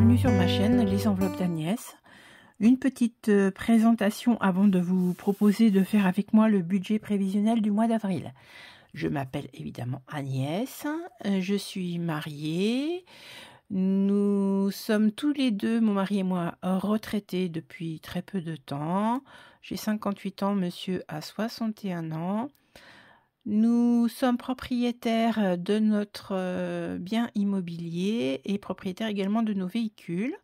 bienvenue sur ma chaîne Les Enveloppes d'Agnès. Une petite présentation avant de vous proposer de faire avec moi le budget prévisionnel du mois d'avril. Je m'appelle évidemment Agnès, je suis mariée, nous sommes tous les deux, mon mari et moi, retraités depuis très peu de temps. J'ai 58 ans, monsieur a 61 ans. Nous sommes propriétaires de notre bien immobilier et propriétaires également de nos véhicules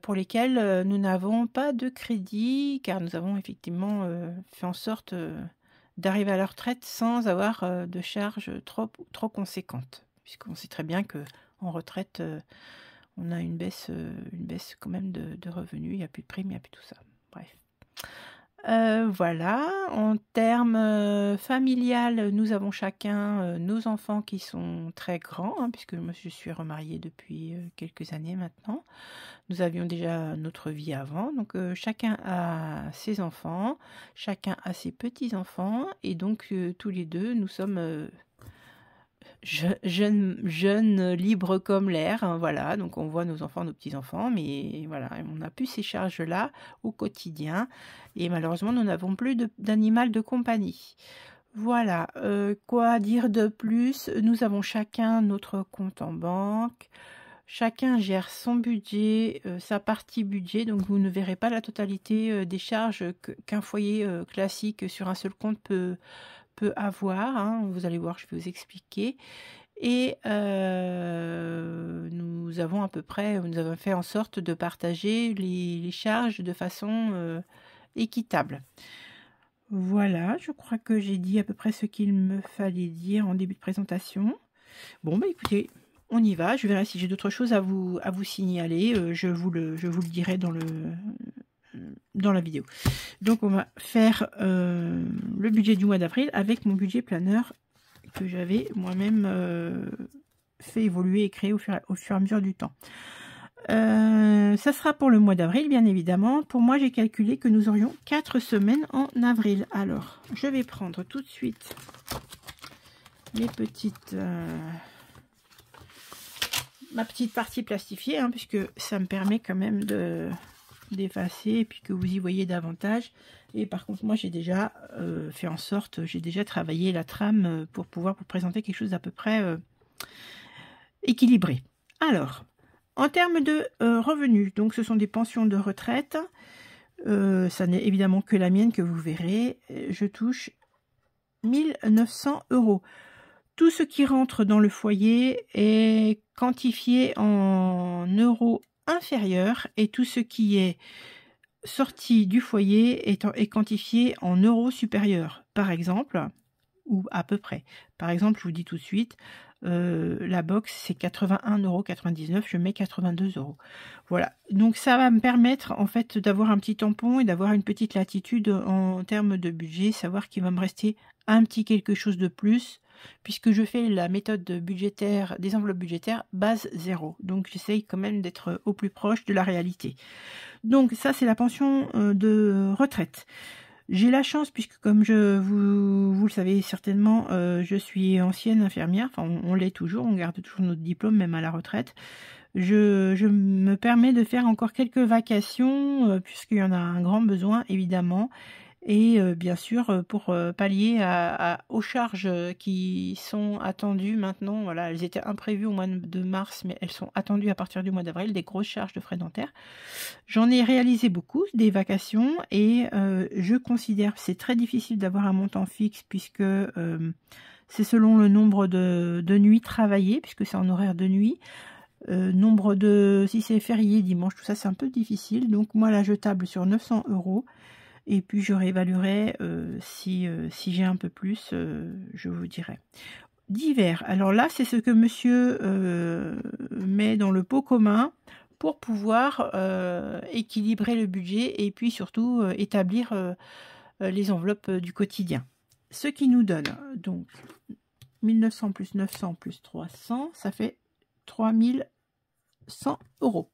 pour lesquels nous n'avons pas de crédit car nous avons effectivement fait en sorte d'arriver à la retraite sans avoir de charges trop conséquentes, puisqu'on sait très bien qu'en retraite on a une baisse quand même de revenus, il n'y a plus de primes, il n'y a plus tout ça. Bref. Voilà, en termes familial, nous avons chacun nos enfants qui sont très grands, hein, puisque moi je suis remariée depuis quelques années maintenant. Nous avions déjà notre vie avant, donc chacun a ses enfants, chacun a ses petits-enfants, et donc tous les deux, nous sommes jeunes, libres comme l'air, hein, voilà, donc on voit nos enfants, nos petits-enfants, mais voilà, on n'a plus ces charges-là au quotidien, et malheureusement, nous n'avons plus d'animal de compagnie. Voilà, quoi dire de plus? Nous avons chacun notre compte en banque, chacun gère son budget, sa partie budget, donc vous ne verrez pas la totalité des charges qu'un foyer classique sur un seul compte peut avoir, hein. Vous allez voir, je vais vous expliquer. Et nous avons fait en sorte de partager les charges de façon équitable. Voilà, je crois que j'ai dit à peu près ce qu'il me fallait dire en début de présentation. Bon, bah écoutez, on y va. Je verrai si j'ai d'autres choses à vous signaler. Je vous le dirai dans la vidéo. Donc on va faire le budget du mois d'avril avec mon budget planeur que j'avais moi-même fait évoluer et créer au fur et à mesure du temps. Ça sera pour le mois d'avril, bien évidemment. Pour moi, j'ai calculé que nous aurions 4 semaines en avril. Alors, je vais prendre tout de suite mes petites... ma petite partie plastifiée, hein, puisque ça me permet quand même d'effacer et puis que vous y voyez davantage. Et par contre, moi j'ai déjà fait en sorte, j'ai déjà travaillé la trame pour pouvoir vous présenter quelque chose d'à peu près équilibré. Alors, en termes de revenus, donc ce sont des pensions de retraite. Ça n'est évidemment que la mienne que vous verrez. Je touche 1900 €. Tout ce qui rentre dans le foyer est quantifié en euros inférieurs et tout ce qui est sorti du foyer est quantifié en euros supérieurs, par exemple, ou à peu près. Par exemple, je vous dis tout de suite, la box c'est 81,99 €, je mets 82 €. Voilà, donc ça va me permettre en fait d'avoir un petit tampon et d'avoir une petite latitude en termes de budget, savoir qu'il va me rester un petit quelque chose de plus, puisque je fais la méthode budgétaire des enveloppes budgétaires base 0. Donc j'essaye quand même d'être au plus proche de la réalité. Donc ça c'est la pension de retraite. J'ai la chance, puisque comme vous le savez certainement, je suis ancienne infirmière, enfin on l'est toujours, on garde toujours notre diplôme même à la retraite. Je me permets de faire encore quelques vacations, puisqu'il y en a un grand besoin évidemment. Et bien sûr, pour pallier aux charges qui sont attendues maintenant, voilà, elles étaient imprévues au mois de mars, mais elles sont attendues à partir du mois d'avril, des grosses charges de frais dentaires. J'en ai réalisé beaucoup, des vacations, et je considère que c'est très difficile d'avoir un montant fixe, puisque c'est selon le nombre de nuits travaillées, puisque c'est en horaire de nuit. Si c'est férié, dimanche, tout ça, c'est un peu difficile. Donc moi, là, je table sur 900 €. Et puis je réévaluerai si j'ai un peu plus, je vous dirai. Divers, alors là c'est ce que monsieur met dans le pot commun pour pouvoir équilibrer le budget et puis surtout établir les enveloppes du quotidien. Ce qui nous donne donc 1900 plus 900 plus 300, ça fait 3100 €.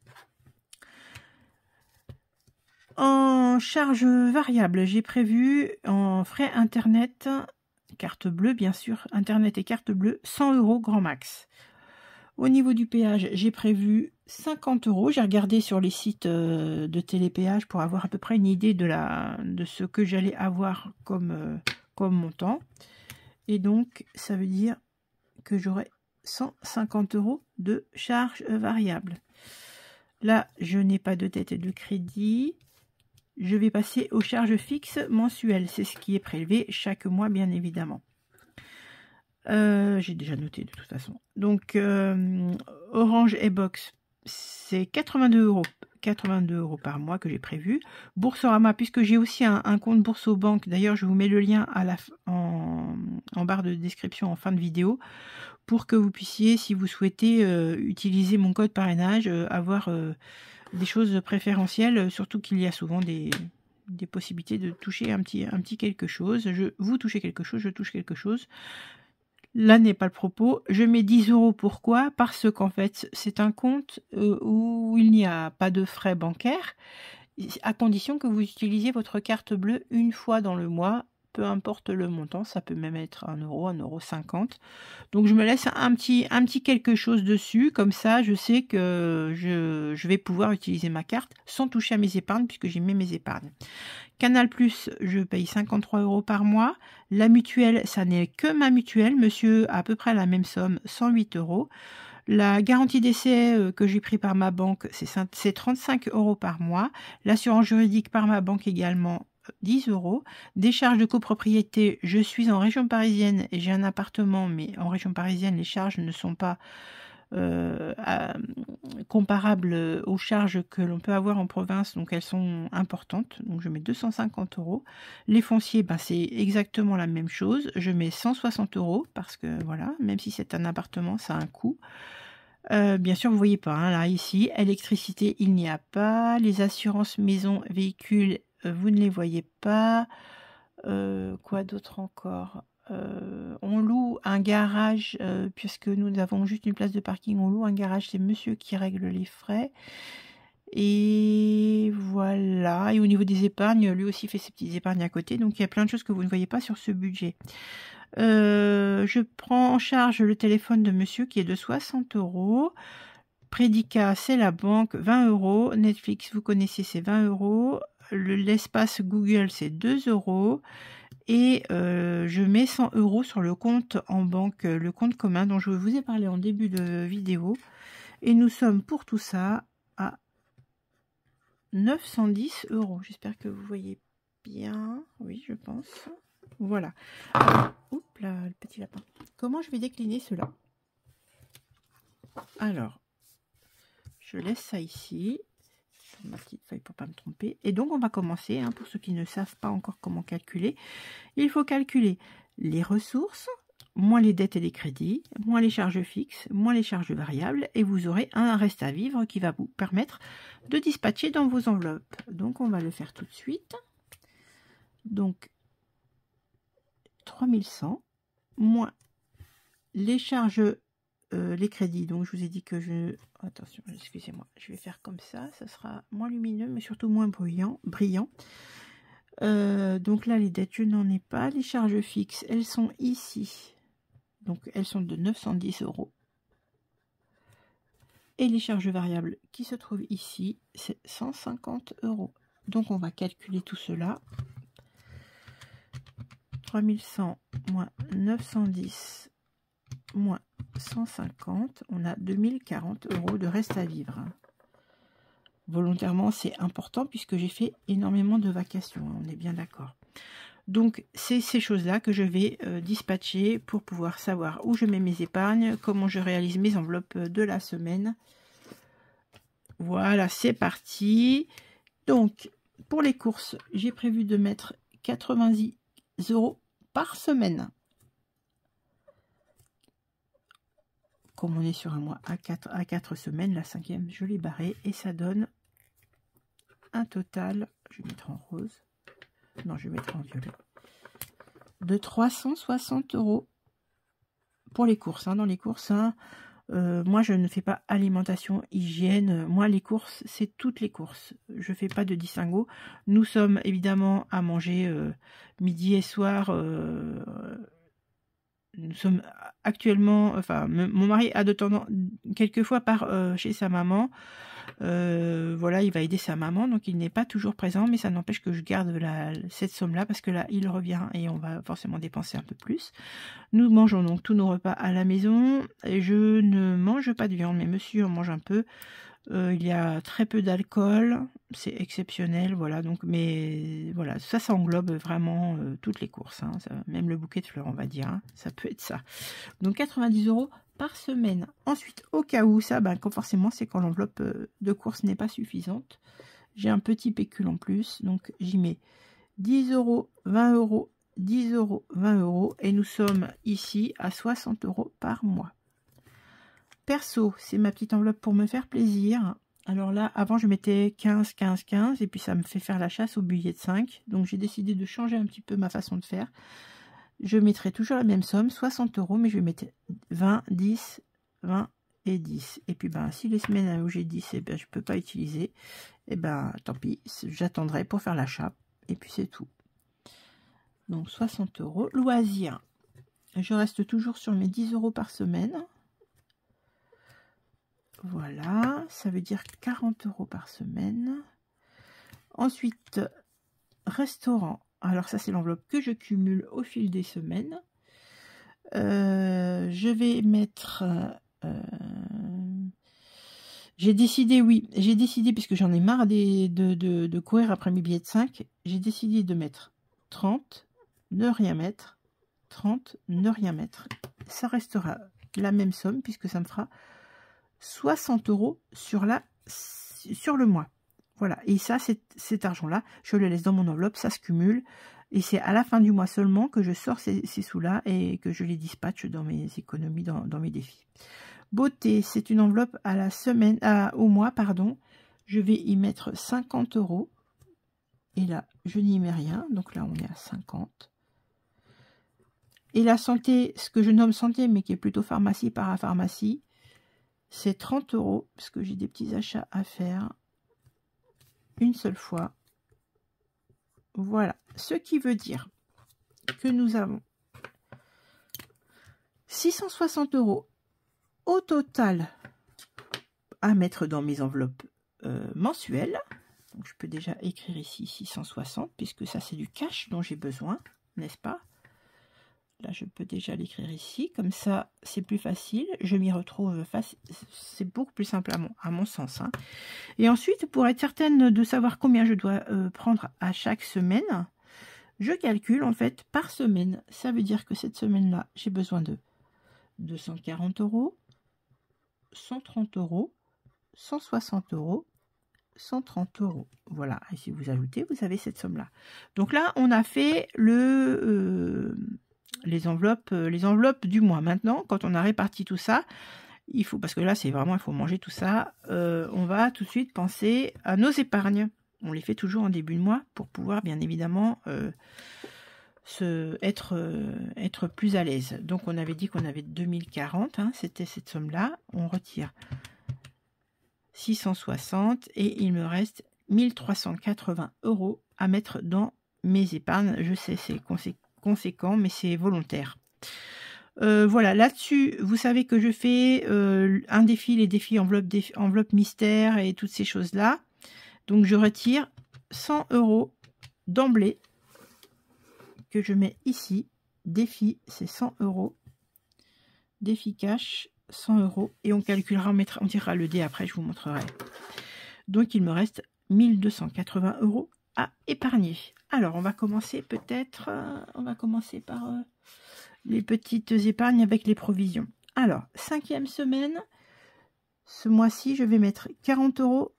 En charge variable, j'ai prévu en frais internet, carte bleue bien sûr, internet et carte bleue, 100 € grand max. Au niveau du péage, j'ai prévu 50 €. J'ai regardé sur les sites de télépéage pour avoir à peu près une idée de ce que j'allais avoir comme montant. Et donc, ça veut dire que j'aurai 150 € de charges variables. Là, je n'ai pas de dette et de crédit. Je vais passer aux charges fixes mensuelles. C'est ce qui est prélevé chaque mois, bien évidemment. J'ai déjà noté de toute façon. Donc, Orange et Box, c'est 82 €. 82 € par mois que j'ai prévu. Boursorama, puisque j'ai aussi un compte bourse aux banques. D'ailleurs, je vous mets le lien en barre de description en fin de vidéo pour que vous puissiez, si vous souhaitez utiliser mon code parrainage, avoir des choses préférentielles, surtout qu'il y a souvent des possibilités de toucher un petit quelque chose. Vous touchez quelque chose, je touche quelque chose. Là n'est pas le propos. Je mets 10 €. Pourquoi? Parce qu'en fait, c'est un compte où il n'y a pas de frais bancaires, à condition que vous utilisiez votre carte bleue une fois dans le mois, peu importe le montant, ça peut même être 1 €, 1,50 €. Donc je me laisse un petit quelque chose dessus, comme ça je sais que je vais pouvoir utiliser ma carte sans toucher à mes épargnes, puisque j'ai mis mes épargnes. Canal+, je paye 53 € par mois. La mutuelle, ça n'est que ma mutuelle. Monsieur a à peu près la même somme, 108 €. La garantie d'essai que j'ai pris par ma banque, c'est 35 € par mois. L'assurance juridique par ma banque également, 10 €. Des charges de copropriété, je suis en région parisienne et j'ai un appartement, mais en région parisienne, les charges ne sont pas comparables aux charges que l'on peut avoir en province, donc elles sont importantes. Donc je mets 250 €. Les fonciers, ben, c'est exactement la même chose. Je mets 160 € parce que voilà, même si c'est un appartement, ça a un coût. Bien sûr, vous voyez pas, hein, là, ici, électricité, il n'y a pas. Les assurances maison, véhicules, vous ne les voyez pas. Quoi d'autre encore? On loue un garage, puisque nous avons juste une place de parking, on loue un garage, c'est monsieur qui règle les frais. Et voilà. Et au niveau des épargnes, lui aussi fait ses petites épargnes à côté. Donc il y a plein de choses que vous ne voyez pas sur ce budget. Je prends en charge le téléphone de monsieur qui est de 60 €. Prédicat, c'est la banque, 20 €. Netflix, vous connaissez, c'est 20 €. L'espace Google, c'est 2 €. Et je mets 100 € sur le compte en banque, le compte commun dont je vous ai parlé en début de vidéo. Et nous sommes pour tout ça à 910 €. J'espère que vous voyez bien. Oui, je pense. Voilà. Oups là, le petit lapin. Comment je vais décliner cela? Alors, je laisse ça ici. Ma petite feuille pour pas me tromper. Et donc on va commencer, hein, pour ceux qui ne savent pas encore comment calculer. Il faut calculer les ressources, moins les dettes et les crédits, moins les charges fixes, moins les charges variables, et vous aurez un reste à vivre qui va vous permettre de dispatcher dans vos enveloppes. Donc on va le faire tout de suite. Donc 3100 moins les charges, les crédits. Donc je vous ai dit que attention, excusez-moi, je vais faire comme ça sera moins lumineux mais surtout moins brillant. Donc là les dettes, je n'en ai pas. Les charges fixes, elles sont ici, donc elles sont de 910 €. Et les charges variables qui se trouvent ici, c'est 150 €. Donc on va calculer tout cela. 3100 moins 910 moins 150, on a 2040 € de reste à vivre. Volontairement, c'est important puisque j'ai fait énormément de vacations, on est bien d'accord. Donc, c'est ces choses-là que je vais dispatcher pour pouvoir savoir où je mets mes épargnes, comment je réalise mes enveloppes de la semaine. Voilà, c'est parti. Donc, pour les courses, j'ai prévu de mettre 90 € par semaine. Comme on est sur un mois à 4 semaines, la 5e, je l'ai barré et ça donne un total, je vais mettre en rose, non, je vais mettre en violet, de 360 € pour les courses. Hein. Dans les courses, hein, moi, je ne fais pas alimentation, hygiène. Moi, les courses, c'est toutes les courses. Je ne fais pas de distinguo. Nous sommes évidemment à manger midi et soir nous sommes actuellement, enfin, mon mari a de temps en quelquefois part chez sa maman. Voilà, il va aider sa maman, donc il n'est pas toujours présent, mais ça n'empêche que je garde cette somme-là, parce que là, il revient et on va forcément dépenser un peu plus. Nous mangeons donc tous nos repas à la maison, et je ne mange pas de viande, mais monsieur en mange un peu. Il y a très peu d'alcool, c'est exceptionnel, voilà, donc, mais voilà, ça englobe vraiment toutes les courses, hein, même le bouquet de fleurs, on va dire, hein, ça peut être ça. Donc 90 € par semaine. Ensuite, au cas où ça, quand forcément, c'est quand l'enveloppe de course n'est pas suffisante. J'ai un petit pécule en plus, donc j'y mets 10 €, 20 €, 10 €, 20 €, et nous sommes ici à 60 € par mois. Perso, c'est ma petite enveloppe pour me faire plaisir. Alors là, avant, je mettais 15, 15, 15, et puis ça me fait faire la chasse au billet de 5. Donc j'ai décidé de changer un petit peu ma façon de faire. Je mettrai toujours la même somme, 60 €, mais je vais mettre 20, 10, 20 et 10. Et puis, si les semaines où j'ai 10, je ne peux pas utiliser, tant pis, j'attendrai pour faire l'achat. Et puis, c'est tout. Donc, 60 €. Loisirs. Je reste toujours sur mes 10 € par semaine. Voilà, ça veut dire 40 € par semaine. Ensuite, restaurant. Alors ça, c'est l'enveloppe que je cumule au fil des semaines. Je vais mettre... j'ai décidé, puisque j'en ai marre de courir après mes billets de 5, j'ai décidé de mettre 30, ne rien mettre, 30, ne rien mettre. Ça restera la même somme, puisque ça me fera 60 € sur le mois. Voilà, et ça, cet argent-là, je le laisse dans mon enveloppe, ça se cumule, et c'est à la fin du mois seulement que je sors ces sous-là et que je les dispatche dans mes économies, dans mes défis. Beauté, c'est une enveloppe à la semaine, au mois, pardon. Je vais y mettre 50 €, et là, je n'y mets rien, donc là, on est à 50. Et la santé, ce que je nomme santé, mais qui est plutôt pharmacie, parapharmacie, c'est 30 €, parce que j'ai des petits achats à faire une seule fois. Voilà, ce qui veut dire que nous avons 660 € au total à mettre dans mes enveloppes mensuelles. Donc je peux déjà écrire ici 660, puisque ça c'est du cash dont j'ai besoin, n'est-ce pas? Là je peux déjà l'écrire ici, comme ça c'est plus facile, je m'y retrouve, c'est beaucoup plus simple à mon sens, hein. Et ensuite, pour être certaine de savoir combien je dois prendre à chaque semaine, je calcule en fait par semaine. Ça veut dire que cette semaine-là, j'ai besoin de 240 €, 130 €, 160 €, 130 €. Voilà, et si vous ajoutez, vous avez cette somme-là. Donc là, on a fait les enveloppes du mois. Maintenant, quand on a réparti tout ça, il faut, parce que là, c'est vraiment, il faut manger tout ça, on va tout de suite penser à nos épargnes. On les fait toujours en début de mois pour pouvoir, bien évidemment, être plus à l'aise. Donc, on avait dit qu'on avait 2040, hein, c'était cette somme-là. On retire 660 et il me reste 1380 € à mettre dans mes épargnes. Je sais, c'est conséquent, mais c'est volontaire. Voilà, là-dessus, vous savez que je fais un défi, les défis enveloppe mystère et toutes ces choses-là. Donc, je retire 100 € d'emblée que je mets ici. Défi, c'est 100 €. Défi cash, 100 €. Et on calculera, on tirera le dé après, je vous montrerai. Donc, il me reste 1280 € à épargner. Alors, on va commencer peut-être, on va commencer par les petites épargnes avec les provisions. Alors, 5e semaine, ce mois-ci, je vais mettre 40 €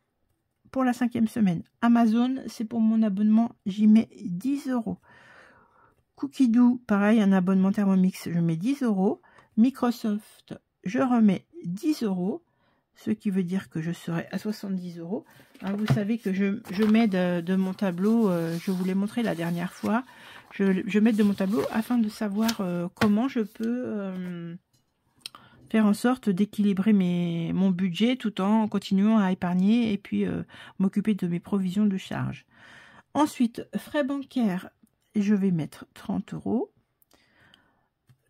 pour la 5e semaine. Amazon, c'est pour mon abonnement, j'y mets 10 €. Cookidoo, pareil, un abonnement Thermomix, je mets 10 €. Microsoft, je remets 10 €, ce qui veut dire que je serai à 70 €. Hein, vous savez que je mets de mon tableau, je vous l'ai montré la dernière fois, je mets de mon tableau afin de savoir comment je peux faire en sorte d'équilibrer mon budget tout en continuant à épargner et puis m'occuper de mes provisions de charges. Ensuite, frais bancaires, je vais mettre 30 €.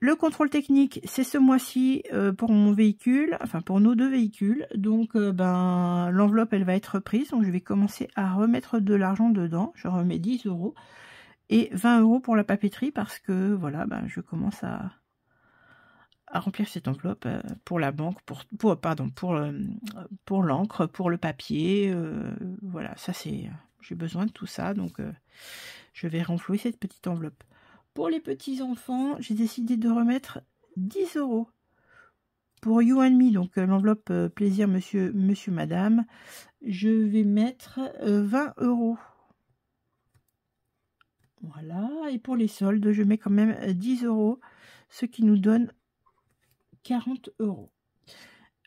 Le contrôle technique, c'est ce mois-ci pour mon véhicule, enfin pour nos deux véhicules. Donc ben l'enveloppe, elle va être prise. Donc je vais commencer à remettre de l'argent dedans. Je remets 10 € et 20 € pour la papeterie parce que voilà, ben, je commence à remplir cette enveloppe pour la banque, pour l'encre, pour le papier. Voilà, ça c'est, j'ai besoin de tout ça. Donc je vais renflouer cette petite enveloppe. Pour les petits-enfants, j'ai décidé de remettre 10 € pour You and Me, donc l'enveloppe plaisir monsieur, madame. Je vais mettre 20 €. Voilà, et pour les soldes, je mets quand même 10 €, ce qui nous donne 40 €.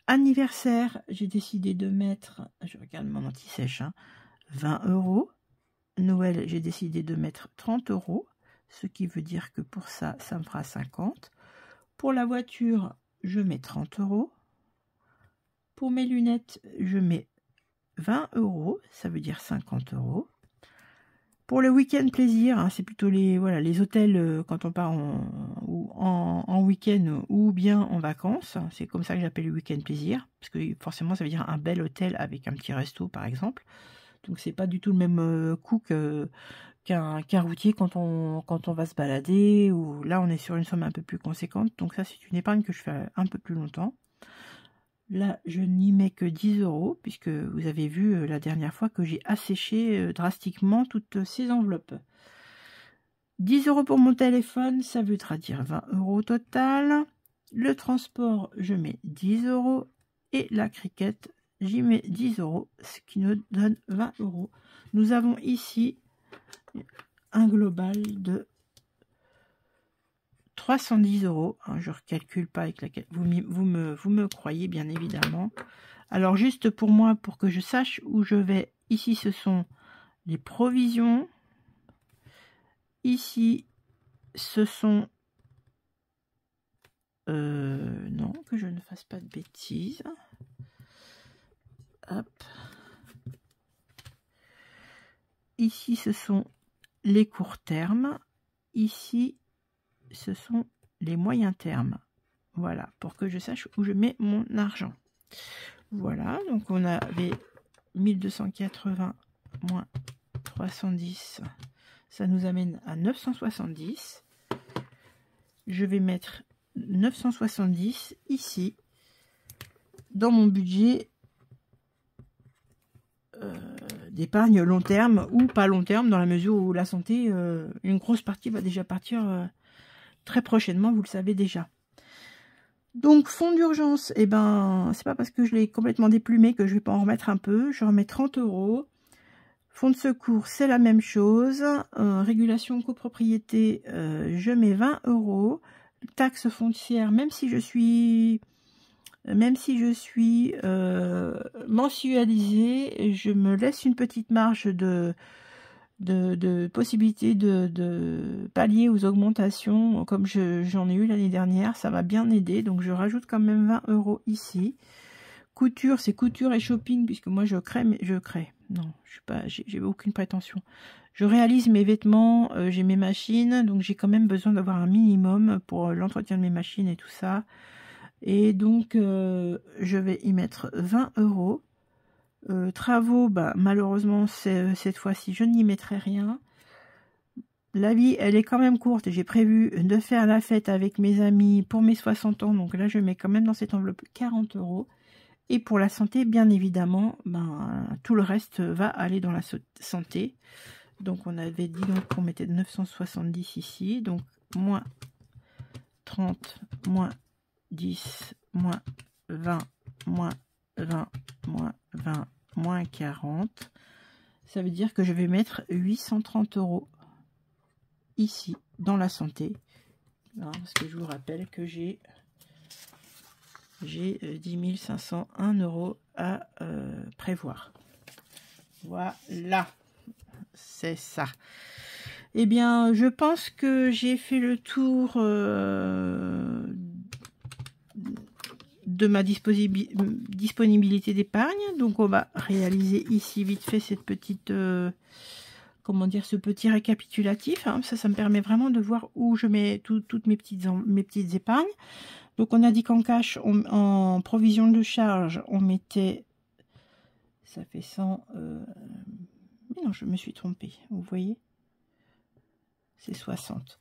Anniversaire, j'ai décidé de mettre, je regarde mon anti-sèche, 20 €. Noël, j'ai décidé de mettre 30 €. Ce qui veut dire que pour ça, ça me fera 50. Pour la voiture, je mets 30 €. Pour mes lunettes, je mets 20 €. Ça veut dire 50 €. Pour le week-end plaisir, c'est plutôt les, voilà, les hôtels quand on part en week-end ou bien en vacances. C'est comme ça que j'appelle le week-end plaisir. Parce que forcément, ça veut dire un bel hôtel avec un petit resto, par exemple. Donc, c'est pas du tout le même coût qu'un routier quand on va se balader, ou là on est sur une somme un peu plus conséquente. Donc ça, c'est une épargne que je fais un peu plus longtemps. Là, je n'y mets que 10 €, puisque vous avez vu la dernière fois que j'ai asséché drastiquement toutes ces enveloppes. 10 € pour mon téléphone, ça voudra dire 20 € au total. Le transport, je mets 10 €. Et la cricket, j'y mets 10 €, ce qui nous donne 20 €. Nous avons ici un global de 310 €. Je ne recalcule pas avec laquelle vous me croyez, bien évidemment. Alors, juste pour moi, pour que je sache où je vais, ici, ce sont les provisions. Ici, ce sont... non, que je ne fasse pas de bêtises. Hop. Ici, ce sont les courts termes. Ici, ce sont les moyens termes. Voilà, pour que je sache où je mets mon argent. Voilà, donc on avait 1280 moins 310. Ça nous amène à 970. Je vais mettre 970 ici, dans mon budget d'épargne long terme ou pas long terme, dans la mesure où la santé, une grosse partie va déjà partir très prochainement, vous le savez déjà. Donc fonds d'urgence, eh ben c'est pas parce que je l'ai complètement déplumé que je vais pas en remettre un peu. Je remets 30 €. Fonds de secours, c'est la même chose. Régulation copropriété, je mets 20 €. Taxe foncière, même si je suis mensualisée, je me laisse une petite marge de possibilité de pallier aux augmentations, comme j'en ai eu l'année dernière. Ça m'a bien aidé, donc je rajoute quand même 20 € ici. Couture, c'est couture et shopping, puisque moi je crée, non, je suis pas, j'ai aucune prétention. Je réalise mes vêtements, j'ai mes machines, donc j'ai quand même besoin d'avoir un minimum pour l'entretien de mes machines et tout ça. Et donc je vais y mettre 20 €. Travaux, bah, malheureusement cette fois-ci je n'y mettrai rien. La vie, elle est quand même courte. J'ai prévu de faire la fête avec mes amis pour mes 60 ans, donc là je mets quand même dans cette enveloppe 40 €. Et pour la santé, bien évidemment, ben, tout le reste va aller dans la santé. Donc on avait dit qu'on mettait 970 ici, donc moins 30, moins 10, moins 20, moins 20, moins 20, moins 40. Ça veut dire que je vais mettre 830 € ici, dans la santé. Alors, parce que je vous rappelle que j'ai 10 501 € à prévoir. Voilà, c'est ça. Eh bien, je pense que j'ai fait le tour de ma disponibilité d'épargne. Donc, on va réaliser ici vite fait cette petite comment dire, ce petit récapitulatif. Hein. Ça me permet vraiment de voir où je mets toutes mes petites épargnes. Donc on a dit qu'en cash, en provision de charge, on mettait, ça fait 100, mais non, je me suis trompée, vous voyez, c'est 60.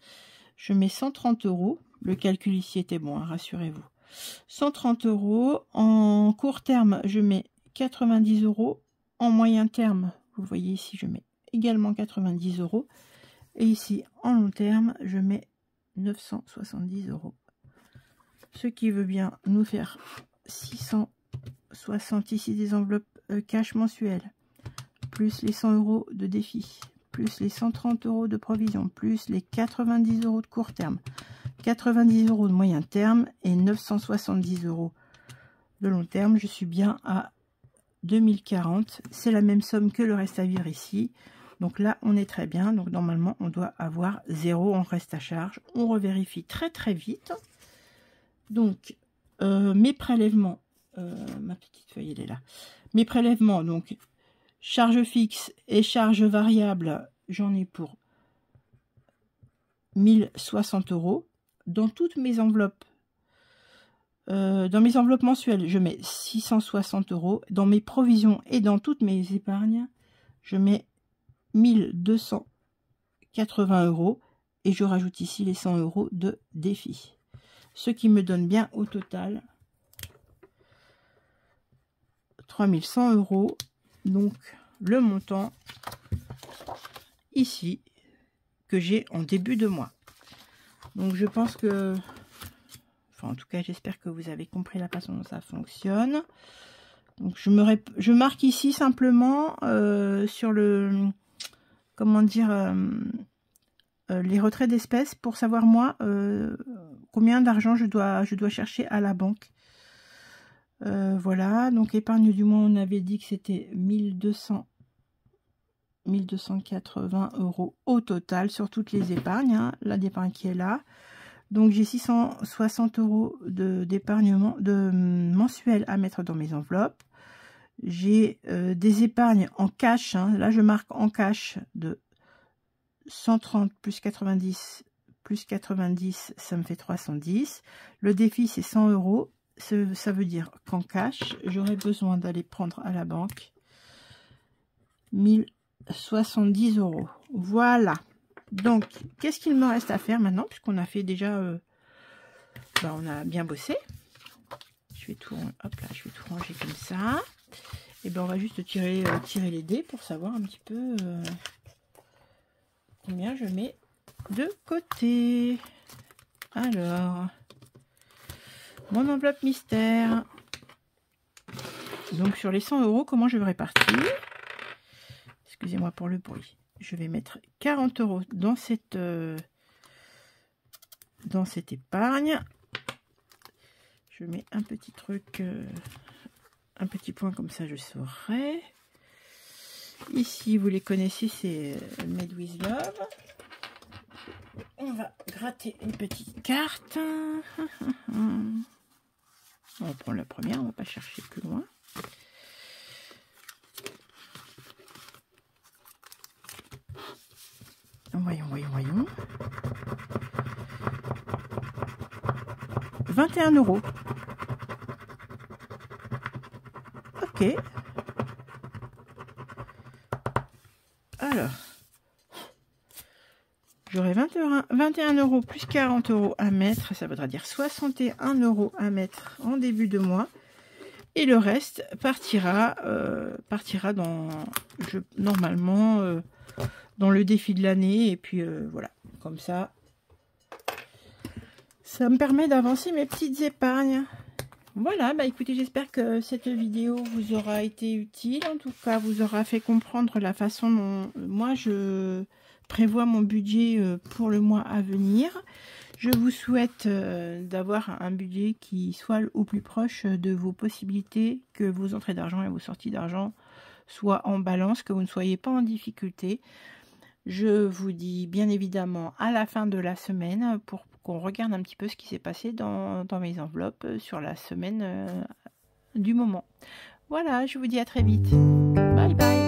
Je mets 130 €, le calcul ici était bon, hein, rassurez-vous. 130 €, en court terme, je mets 90 €, en moyen terme, vous voyez ici, je mets également 90 €, et ici, en long terme, je mets 970 €. Ce qui veut bien nous faire 660 ici des enveloppes cash mensuelles, plus les 100 € de défi, plus les 130 € de provision, plus les 90 € de court terme, 90 € de moyen terme et 970 € de long terme. Je suis bien à 2040. C'est la même somme que le reste à vivre ici. Donc là, on est très bien. Donc normalement, on doit avoir 0 en reste à charge. On revérifie très très vite. Donc, mes prélèvements, ma petite feuille, elle est là. Mes prélèvements, donc, charge fixe et charge variable, j'en ai pour 1060 €. Dans toutes mes enveloppes, dans mes enveloppes mensuelles, je mets 660 €. Dans mes provisions et dans toutes mes épargnes, je mets 1280 €. Et je rajoute ici les 100 € de défi. Ce qui me donne bien au total 3100 €. Donc le montant ici que j'ai en début de mois. Donc je pense que, enfin en tout cas j'espère que vous avez compris la façon dont ça fonctionne. Donc je marque ici simplement sur le, comment dire, les retraits d'espèces pour savoir moi combien d'argent je dois chercher à la banque. Voilà, donc épargne du mois, on avait dit que c'était 1280 € au total sur toutes les épargnes, hein, la d'épargne qui est là. Donc j'ai 660 € d'épargnement mensuel à mettre dans mes enveloppes. J'ai des épargnes en cash, hein, là je marque en cash de 130 plus 90 plus 90, ça me fait 310. Le défi c'est 100 €. Ça veut dire qu'en cash, j'aurais besoin d'aller prendre à la banque 1070 €. Voilà. Donc, qu'est-ce qu'il me reste à faire maintenant, puisqu'on a fait déjà, on a bien bossé. Je vais tout, hop là, je vais tout ranger comme ça. Et ben, on va juste tirer les dés pour savoir un petit peu combien je mets de côté. Alors, mon enveloppe mystère. Donc sur les 100 €, comment je vais répartir? Excusez-moi pour le bruit. Je vais mettre 40 € dans cette épargne. Je mets un petit truc, un petit point comme ça, je saurai. Ici, vous les connaissez, c'est Made with Love. On va gratter une petite carte. On va prendre la première, on va pas chercher plus loin. Voyons. 21 €. Ok. Alors, j'aurai 21 € plus 40 € à mettre, ça voudra dire 61 € à mettre en début de mois. Et le reste partira normalement dans le défi de l'année. Et puis voilà, comme ça, ça me permet d'avancer mes petites épargnes. Voilà, bah écoutez, j'espère que cette vidéo vous aura été utile. En tout cas, vous aura fait comprendre la façon dont moi je prévois mon budget pour le mois à venir. Je vous souhaite d'avoir un budget qui soit au plus proche de vos possibilités, que vos entrées d'argent et vos sorties d'argent soient en balance, que vous ne soyez pas en difficulté. Je vous dis bien évidemment à la fin de la semaine pour qu'on regarde un petit peu ce qui s'est passé dans mes enveloppes sur la semaine du moment. Voilà, je vous dis à très vite. Bye bye.